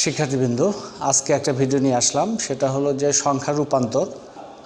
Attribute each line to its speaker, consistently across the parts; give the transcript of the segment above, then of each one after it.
Speaker 1: শিক্ষার্থীবৃন্দ, আজকে একটা ভিডিও নিয়ে আসলাম, সেটা হলো যে সংখ্যা রূপান্তর।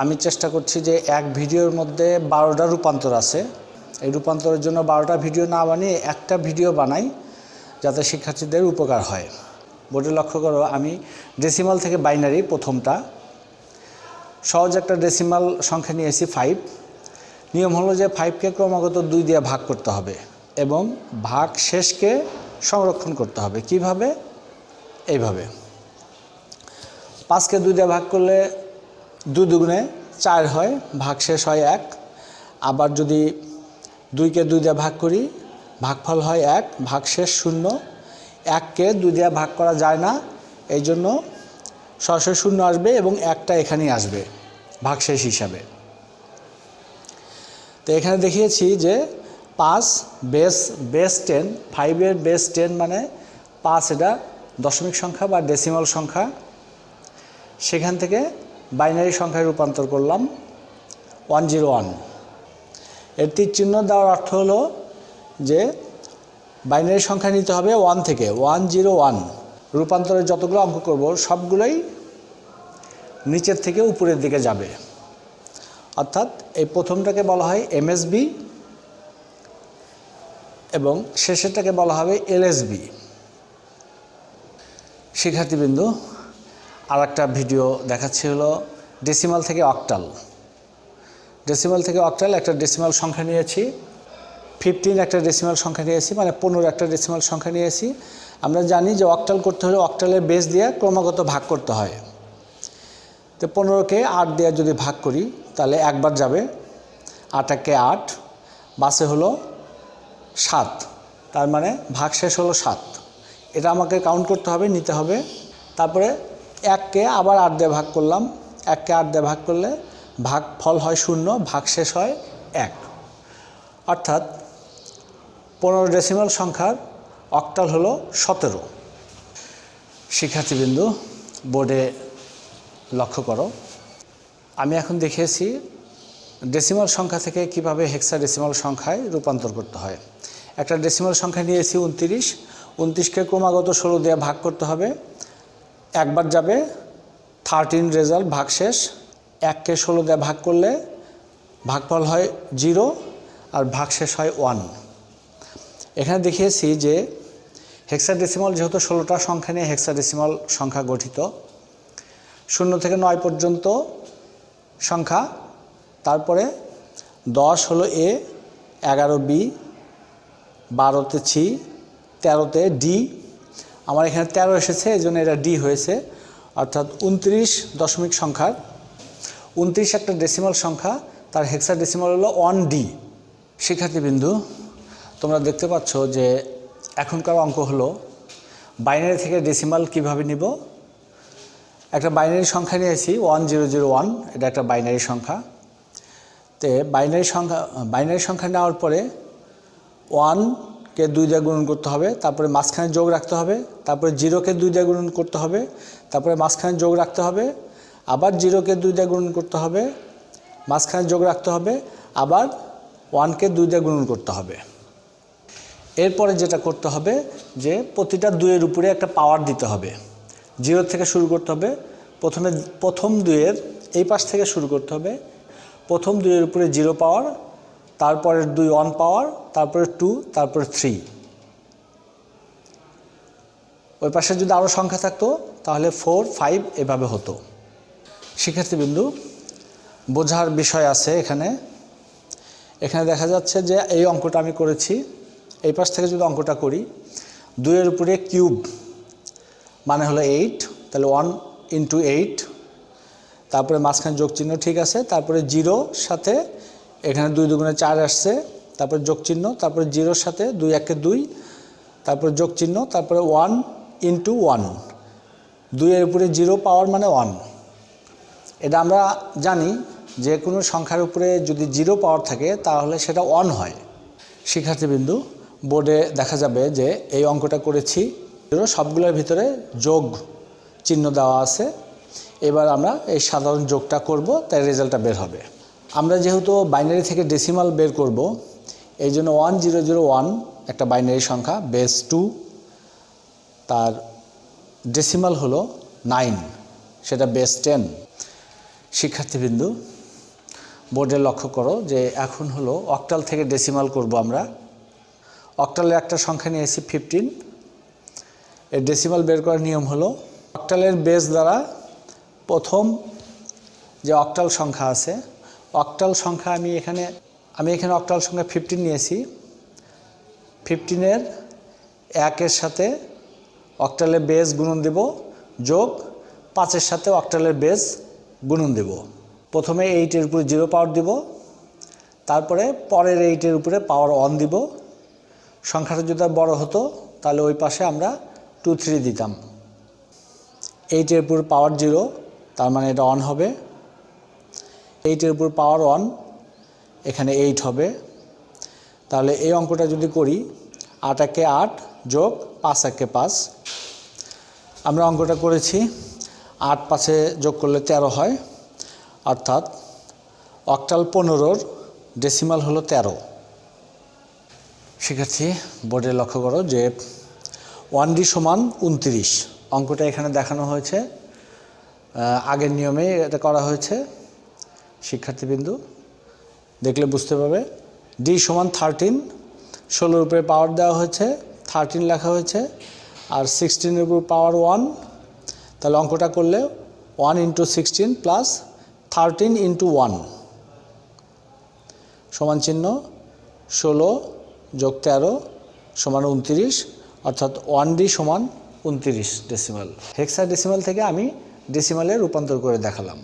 Speaker 1: আমি চেষ্টা করছি যে এক ভিডিওর মধ্যে 12টা রূপান্তর আছে। এই রূপান্তরের জন্য 12টা ভিডিও না বানিয়ে একটা ভিডিও বানাই, যাতে শিক্ষার্থীদের উপকার হয়। বোর্ডে লক্ষ্য করো, আমি ডেসিমাল থেকে বাইনারি প্রথমটা সহজ একটা ডেসিমাল সংখ্যা নিয়েছি 5। নিয়ম হলো যে 5কে ক্রমাগত 2 দিয়ে ভাগ করতে হবে এবং ভাগ শেষকে সংরক্ষণ করতে হবে। কিভাবে? এইভাবে 5কে 2 দিয়ে ভাগ করলে 2 দুগুণে 4 হয়, ভাগ শেষ হয় 1। আবার যদি 2কে 2 দিয়ে ভাগ করি, ভাগফল হয় 1, ভাগ শেষ 0। 1কে 2 দিয়ে ভাগ করা যায় না, এই জন্য সরাসরি 0 আসবে এবং 1টা এখানেই আসবে ভাগশেষ হিসাবে। তো এখানে দেখিয়েছি যে 5 বেস 10, 5-এর বেস 10 মানে 5, এটা দশমিক সংখ্যা বা ডেসিমাল সংখ্যা। সেখান থেকে বাইনারি সংখ্যায় রূপান্তর করলাম 101। এর তীর চিহ্ন দেওয়ার অর্থ হলো যে বাইনারি সংখ্যা নিতে হবে 1 থেকে 101। রূপান্তরের যতগুলো অঙ্ক করব সবগুলোই নিচের থেকে উপরের দিকে যাবে, অর্থাৎ এই প্রথমটাকে বলা হয় এমএসবি এবং শেষেরটাকে বলা হবে এলএসবি। শিক্ষার্থীবৃন্দ, আর একটা ভিডিও দেখাচ্ছি হলো ডেসিমাল থেকে অক্টাল। ডেসিমাল থেকে অক্টাল একটা ডেসিমাল সংখ্যা নিয়েছি, 15 একটা ডেসিমাল সংখ্যা নিয়েছি, মানে 15 একটা ডেসিমাল সংখ্যা নিয়েছি। আমরা জানি যে অক্টাল করতে হলে অক্টালের বেস দিয়ে ক্রমাগত ভাগ করতে হয়। তো 15কে 8 দিয়ে যদি ভাগ করি তাহলে একবার যাবে, 8 × 8 বাসে হলো 7, তার মানে ভাগ শেষ হলো 7। এটা আমাকে কাউন্ট করতে হবে, নিতে হবে। তারপরে 1কে আবার 8 দিয়ে ভাগ করলাম, 1কে 8 দিয়ে ভাগ করলে ভাগ ফল হয় 0, ভাগ শেষ হয় 1। অর্থাৎ 15 ডেসিমাল সংখ্যার অক্টাল হলো 17। শিক্ষার্থীবৃন্দ, বোর্ডে লক্ষ্য করো, আমি এখন দেখিয়েছি ডেসিমাল সংখ্যা থেকে কিভাবে হেক্সাডেসিমাল সংখ্যায় রূপান্তর করতে হয়। একটা ডেসিমাল সংখ্যা নিয়েছি 29, 29কে ক্রমাগত 16 দিয়ে ভাগ করতে হবে, একবার যাবে, 13 রেজাল্ট, ভাগ শেষ। 1কে 16 দিয়ে ভাগ করলে ভাগফল হয় 0 আর ভাগ শেষ হয় 1। এখানে দেখিয়েছি যে হেক্সাডেসিমাল যেহেতু 16টা সংখ্যা নিয়ে হেক্সাডেসিমাল সংখ্যা গঠিত, 0 থেকে 9 পর্যন্ত সংখ্যা, তারপরে 10 হলো এ, 11 বি, 12তে সি, 13তে ডি। আমার এখানে 13 এসেছে, এই জন্য এটা ডি হয়েছে। অর্থাৎ 29 দশমিক সংখ্যার 29 একটা ডেসিমাল সংখ্যা, তার হেক্সাডেসিমাল হলো 1D। শিক্ষার্থীবৃন্দু, তোমরা দেখতে পাচ্ছ যে এখনকার অঙ্ক হলো বাইনারি থেকে ডেসিমাল কিভাবে নিব। একটা বাইনারি সংখ্যা নিয়েছি 1001, এটা একটা বাইনারি সংখ্যা। তো বাইনারি সংখ্যা নেওয়ার পরে 1কে 2 দিয়ে গুণন করতে হবে, তারপরে মাঝখানে যোগ রাখতে হবে, তারপরে 0কে 2 দিয়ে গুণন করতে হবে, তারপরে মাঝখানে যোগ রাখতে হবে, আবার 0কে 2 দিয়ে গুণন করতে হবে, মাঝখানে যোগ রাখতে হবে, আবার 1কে 2 দিয়ে গুণন করতে হবে। এরপরে যেটা করতে হবে যে প্রতিটা 2-এর উপরে একটা পাওয়ার দিতে হবে। 0 থেকে শুরু করতে হবে, প্রথম 2-এর এই পাশ থেকে শুরু করতে হবে। প্রথম 2-এর উপরে 0 পাওয়ার, তারপরের 2 1 পাওয়ার, তারপরে 2, তারপরে 3। ওই পাশে যদি আরও সংখ্যা থাকতো তাহলে 4 5 এভাবে হতো। শিক্ষার্থীবৃন্দু, বোঝার বিষয় আছে এখানে। এখানে দেখা যাচ্ছে যে এই অঙ্কটা আমি করেছি, এই পাশ থেকে যদি অঙ্কটা করি, 2-এর উপরে কিউব মানে হলো 8, তাহলে 1 × 8, তারপরে মাঝখানে যোগ চিহ্ন, ঠিক আছে। তারপরে 0 সাথে এখানে 2 দুগুণে 4 আসছে, তারপরে যোগ চিহ্ন, তারপরে 0-র সাথে 2 1-এ 2, তারপরে যোগ চিহ্ন, তারপরে 1 × 1, 2-এর উপরে 0 পাওয়ার মানে 1। এটা আমরা জানি যে কোনো সংখ্যার উপরে যদি 0 পাওয়ার থাকে তাহলে সেটা 1 হয়। শিক্ষার্থীবৃন্দু, বোর্ডে দেখা যাবে যে এই অঙ্কটা করেছি, সবগুলোর ভিতরে যোগ চিহ্ন দেওয়া আছে। এবার আমরা এই সাধারণ যোগটা করব, তাই রেজাল্টটা বের হবে। আমরা যেহেতু বাইনারি থেকে ডেসিমাল বের করব, এই জন্য 1001 একটা বাইনারি সংখ্যা, বেস 2, তার ডেসিমাল হলো 9, সেটা বেস 10। শিক্ষার্থীবৃন্দু, বোর্ডে লক্ষ্য করো যে এখন হলো অক্টাল থেকে ডেসিমাল করব আমরা। অক্টালের একটা সংখ্যা নিয়েছি 15। এর ডেসিমাল বের করার নিয়ম হলো অক্টালের বেস দ্বারা প্রথম যে অক্টাল সংখ্যা আছে, অক্টাল সংখ্যা আমি এখানে অক্টাল সংখ্যা 15 নিয়েছি। 15-এর 1-এর সাথে অক্টালের বেস গুণন দেব, যোগ 5-এর সাথে অক্টালের বেস গুণন দেব। প্রথমে 8-এর উপরে 0 পাওয়ার দিব, তারপরে পরের 8-এর উপরে পাওয়ার 1 দিব। সংখ্যাটা যদি বড় হতো তাহলে ওই পাশে আমরা 2 3 দিতাম। 8-এর উপর পাওয়ার 0, তার মানে এটা 1 হবে। 8-এর উপর পাওয়ার 1, এখানে 8 হবে। তাহলে এই অঙ্কটা যদি করি 8 × 8 যোগ 5 × 5, আমরা অঙ্কটা করেছি। 8 5-এ যোগ করলে 13 হয়, অর্থাৎ অক্টাল 15-র ডেসিমাল হলো 13। শিক্ষার্থী, বোর্ডে লক্ষ্য করো যে 1D = 29। অঙ্কটা এখানে দেখানো হয়েছে, আগের নিয়মে এটা করা হয়েছে। শিক্ষার্থীবিন্দু দেখলে বুঝতে পারবে। D = 13, 16-এর উপরে পাওয়ার দেওয়া হয়েছে, 13 লেখা হয়েছে, আর 16-এর উপর পাওয়ার 1। তাহলে অঙ্কটা করলে 1 × 16 + 13 × 1 সমান চিহ্ন 16 যোগ 13 সমান 29, অর্থাৎ 1D = 29 ডেসিমাল। হেক্সাডেসিমাল থেকে আমি ডেসিমালে রূপান্তর করে দেখালাম।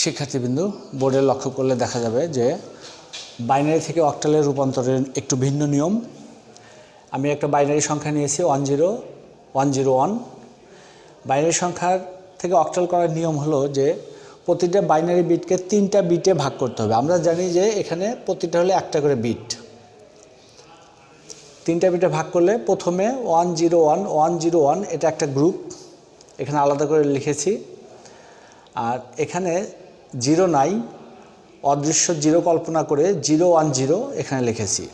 Speaker 1: শিক্ষার্থীবৃন্দু, বোর্ডে লক্ষ্য করলে দেখা যাবে যে বাইনারি থেকে অক্টালের রূপান্তরের একটু ভিন্ন নিয়ম। আমি একটা বাইনারি সংখ্যা নিয়েছি 10101। বাইনারি সংখ্যার থেকে অক্টাল করার নিয়ম হলো যে প্রতিটা বাইনারি বিটকে 3টা বিটে ভাগ করতে হবে। আমরা জানি যে এখানে প্রতিটা হলে একটা করে বিট। 3টা বিটে ভাগ করলে প্রথমে 101 এটা একটা গ্রুপ, এখানে আলাদা করে লিখেছি। আর এখানে 0 নাই, অদৃশ্য 0 কল্পনা করে 010 এখানে লিখেছি।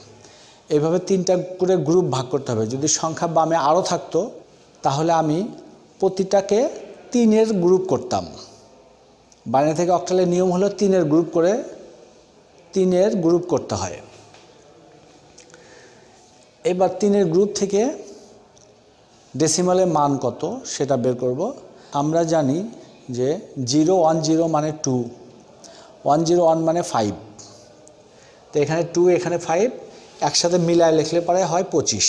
Speaker 1: এইভাবে 3টা করে গ্রুপ ভাগ করতে হবে। যদি সংখ্যা বামে আরও থাকতো তাহলে আমি প্রতিটাকে 3-এর গ্রুপ করতাম। বাইনারি থেকে অক্টালের নিয়ম হলো 3-এর গ্রুপ করতে হয়। এবার 3-এর গ্রুপ থেকে ডেসিমালের মান কত সেটা বের করব। আমরা জানি যে 010 মানে 2, 101 মানে 5। তো এখানে 2 এখানে 5 একসাথে মিলায় লিখলে পরে হয় 25।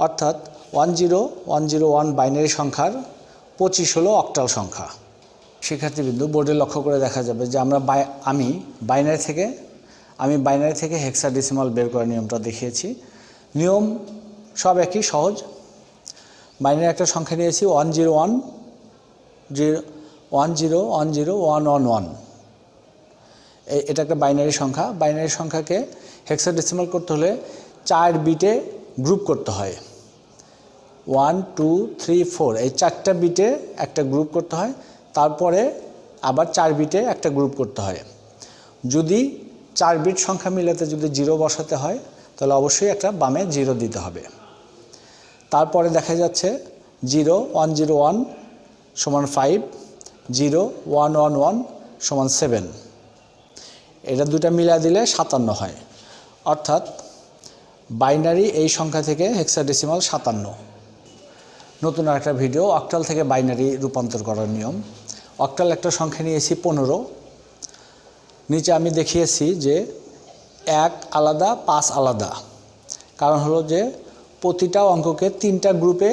Speaker 1: অর্থাৎ 10101 বাইনারি সংখ্যার 25 হলো অক্টাল সংখ্যা। শিক্ষার্থীবৃন্দু, বোর্ডে লক্ষ্য করে দেখা যাবে যে আমি বাইনারি থেকে হেক্সাডেসিমাল বের করার নিয়মটা দেখিয়েছি। নিয়ম সব একই, সহজ। বাইনারি একটা সংখ্যা নিয়েছি 101010111। এটা একটা বাইনারি সংখ্যা। বাইনারি সংখ্যাকে হেক্সাডেসিমাল করতে হলে 4 বিটে গ্রুপ করতে হয়। 1 2 3 4 এই 4টা বিটে একটা গ্রুপ করতে হয়, তারপরে আবার 4 বিটে একটা গ্রুপ করতে হয়। যদি 4 বিট সংখ্যা মিলাতে যদি 0 বসাতে হয় তাহলে অবশ্যই একটা বামে 0 দিতে হবে। তারপরে দেখা যাচ্ছে 0101 = 5, 0111 = 7। এটা দুটা মিলা দিলে 57 হয়। অর্থাৎ বাইনারি এই সংখ্যা থেকে হেক্সাডেসিমাল 57। নতুন আরেকটা ভিডিও, অক্টাল থেকে বাইনারি রূপান্তর করার নিয়ম। অক্টাল একটা সংখ্যা নিয়েছি 15। নিচে আমি দেখিয়েছি যে 1 আলাদা 5 আলাদা। কারণ হলো যে প্রতিটা অঙ্ককে 3টা গ্রুপে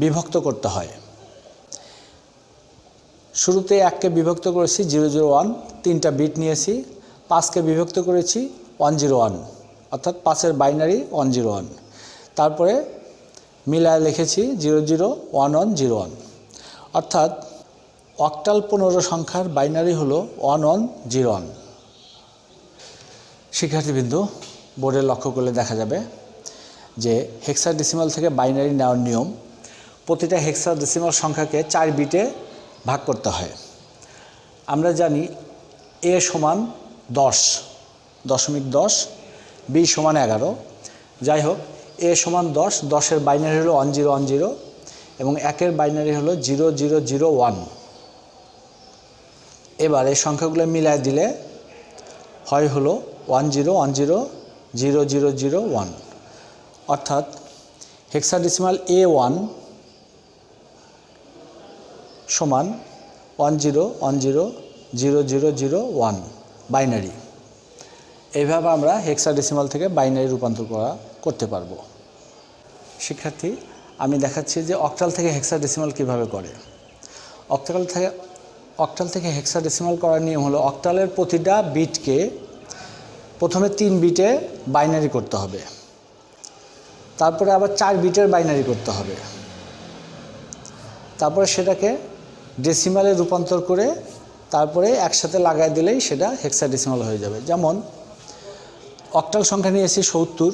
Speaker 1: বিভক্ত করতে হয়। শুরুতে 1কে বিভক্ত করেছি 001, 3টা বিট নিয়েছি। 5কে বিভক্ত করেছি 101, অর্থাৎ 5-এর বাইনারি 101। তারপরে মিলায় লিখেছি 001101। অর্থাৎ অক্টাল 15 সংখ্যার বাইনারি হলো 1101। শিক্ষার্থীবৃন্দু, বোর্ডে লক্ষ্য করলে দেখা যাবে যে হেক্সাডেসিমাল থেকে বাইনারি নেওয়ার নিয়ম। প্রতিটা হেক্সাডেসিমাল সংখ্যাকে 4 বিটে ভাগ করতে হয়। আমরা জানি a = 10, 10.10, b = 11। যাই হোক, a = 10, 10-এর বাইনারি হলো 1010, এবং 1-এর বাইনারি হলো 0001। এবার এই সংখ্যাগুলো মিলায় দিলে হয় হলো 10100001, অর্থাৎ হেক্সাডেসিমাল A1 সমান 10100001 বাইনারি। এইভাবে আমরা হেক্সাডেসিমাল থেকে বাইনারি রূপান্তর করতে পারবো। শিক্ষার্থী, আমি দেখাচ্ছি যে অক্টাল থেকে হেক্সাডেসিমাল কিভাবে করে। অক্টাল থেকে হেক্সাডেসিমাল করার নিয়ম হলো অক্টালের প্রতিটা বিটকে প্রথমে 3 বিটে বাইনারি করতে হবে, তারপরে আবার 4 বিটের বাইনারি করতে হবে, তারপরে সেটাকে ডেসিমালে রূপান্তর করে তারপরে একসাথে লাগাই দিলেই সেটা হেক্সাডেসিমাল হয়ে যাবে। যেমন অক্টাল সংখ্যা নিয়েছি 70,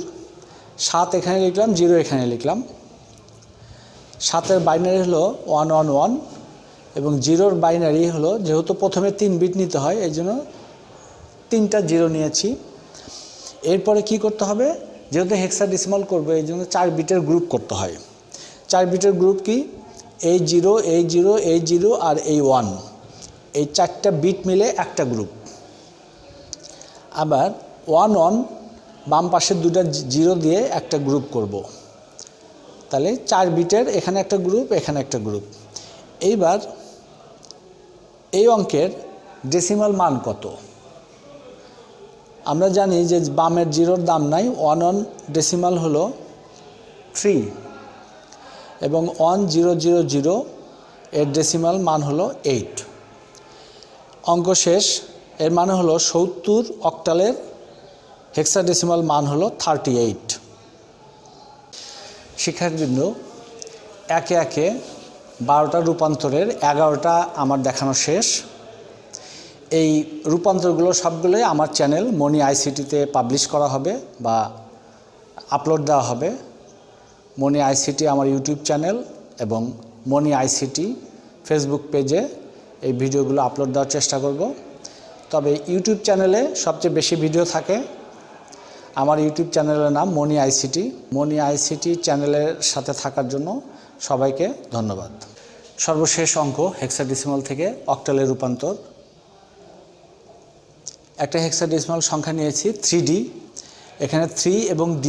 Speaker 1: 7 এখানে লিখলাম, 0 এখানে লিখলাম। 7-এর বাইনারি হলো 111 এবং 0-র বাইনারি হলো, যেহেতু প্রথমে 3 বিট নিতে হয় এই জন্য 3টা 0 নিয়েছি। এরপরে কি করতে হবে, যেহেতু হেক্সাডেসিমাল করবো এই জন্য 4 বিটের গ্রুপ করতে হয়। 4 বিটের গ্রুপ কি, এই 0, এই 0, এই 0 আর এই 1, এই 4টা বিট মিলে একটা গ্রুপ। আবার 11 বাম পাশের 2টা 0 দিয়ে একটা গ্রুপ করব। তাহলে 4 বিটের এখানে একটা গ্রুপ, এখানে একটা গ্রুপ। এইবার এই অঙ্কের ডেসিমাল মান কত? আমরা জানি যে বামের 0-র দাম নাই, 11 ডেসিমাল হলো 3 এবং 1000 এর ডেসিমাল মান হলো 8। অঙ্ক শেষ। এর মানে হলো 70 অক্টালের হেক্সাডেসিমাল মান হলো 38। শিক্ষার্থীবৃন্দ, একে একে 12টা রূপান্তরের 11টা আমার দেখানো শেষ। এই রূপান্তরগুলো সবগুলোই আমার চ্যানেল মনি আইসিটিতে পাবলিশ করা হবে বা আপলোড দেওয়া হবে। মনি আইসিটি আমার ইউটিউব চ্যানেল এবং মনি আইসিটি ফেসবুক পেজে এই ভিডিওগুলো আপলোড দেওয়ার চেষ্টা করব। তবে ইউটিউব চ্যানেলে সবচেয়ে বেশি ভিডিও থাকে। আমার ইউটিউব চ্যানেলের নাম মনি আইসিটি। মনি আইসিটি চ্যানেলের সাথে থাকার জন্য সবাইকে ধন্যবাদ। সর্বশেষ অঙ্ক হেক্সাডেসিমাল থেকে অক্টালে রূপান্তর। একটা হেক্সাডেসিমাল সংখ্যা নিয়েছি 3D। এখানে 3 এবং D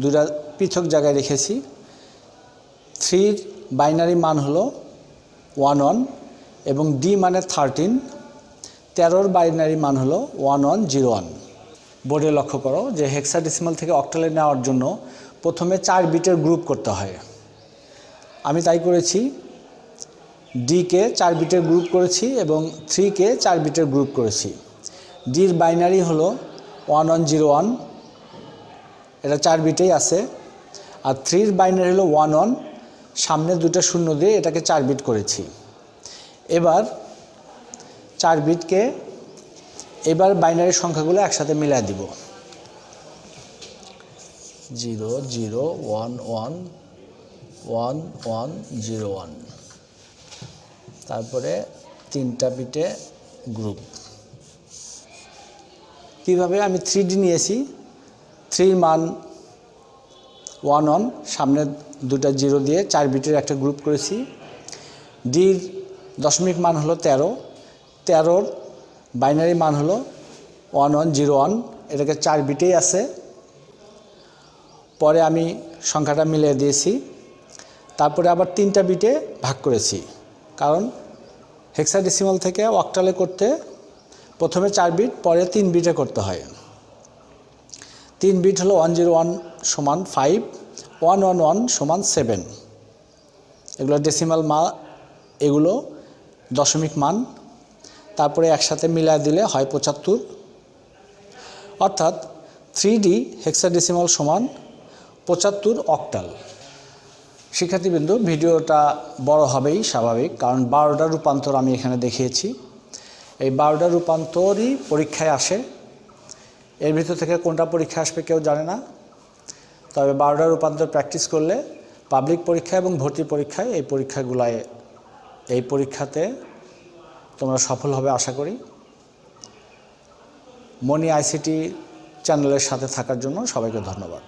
Speaker 1: দুটা পৃথক জায়গায় রেখেছি। 3-র বাইনারি মান হলো 11 এবং D মানে 13। 13-র বাইনারি মান হলো 1101। বোর্ডে লক্ষ্য করো যে হেক্সাডেসিমাল থেকে অক্টালে নেওয়ার জন্য প্রথমে 4 বিটের গ্রুপ করতে হয়। আমি তাই করেছি, ডিকে 4 বিটের গ্রুপ করেছি এবং 3কে 4 বিটের গ্রুপ করেছি। ডির বাইনারি হলো 1101, এটা 4 বিটেই আছে। আর 3-র বাইনারি হলো 11, সামনে 2টা শূন্য দিয়ে এটাকে 4 বিট করেছি। এবার 4 বিটকে এবার বাইনারি সংখ্যাগুলো একসাথে মিলাই দিব। 00111101, তারপরে 3টা বিটে গ্রুপ। কীভাবে, আমি 3D নিয়েছি, 3 মান 11, সামনে 2টা 0 দিয়ে 4 বিটের একটা গ্রুপ করেছি। ডির দশমিক মান হলো 13, 13-র বাইনারি মান হলো 1101, এটাকে 4 বিটেই আছে। পরে আমি সংখ্যাটা মিলিয়ে দিয়েছি। তারপরে আবার 3টা বিটে ভাগ করেছি, কারণ হেক্সাডেসিমাল থেকে অক্টালে করতে প্রথমে 4 বিট, পরে 3 বিটে করতে হয়। 3 বিট হলো 101 সমান 5, 111 সমান 7। এগুলো ডেসিমাল মান, এগুলো দশমিক মান। তারপরে একসাথে মিলায় দিলে হয় 75। অর্থাৎ 3D হেক্সাডেসিমাল সমান 75 অক্টাল। শিক্ষার্থীবৃন্দ, ভিডিওটা বড় হবেই স্বাভাবিক, কারণ 12টা রূপান্তর আমি এখানে দেখিয়েছি। এই 12টা রূপান্তরই পরীক্ষায় আসে। এর ভিতর থেকে কোনটা পরীক্ষা আসবে কেউ জানে না। তবে 12টা রূপান্তর প্র্যাকটিস করলে পাবলিক পরীক্ষা এবং ভর্তি পরীক্ষায় এই পরীক্ষাতে তোমরা সফল হবে আশা করি। মনি আইসিটি চ্যানেলের সাথে থাকার জন্য সবাইকে ধন্যবাদ।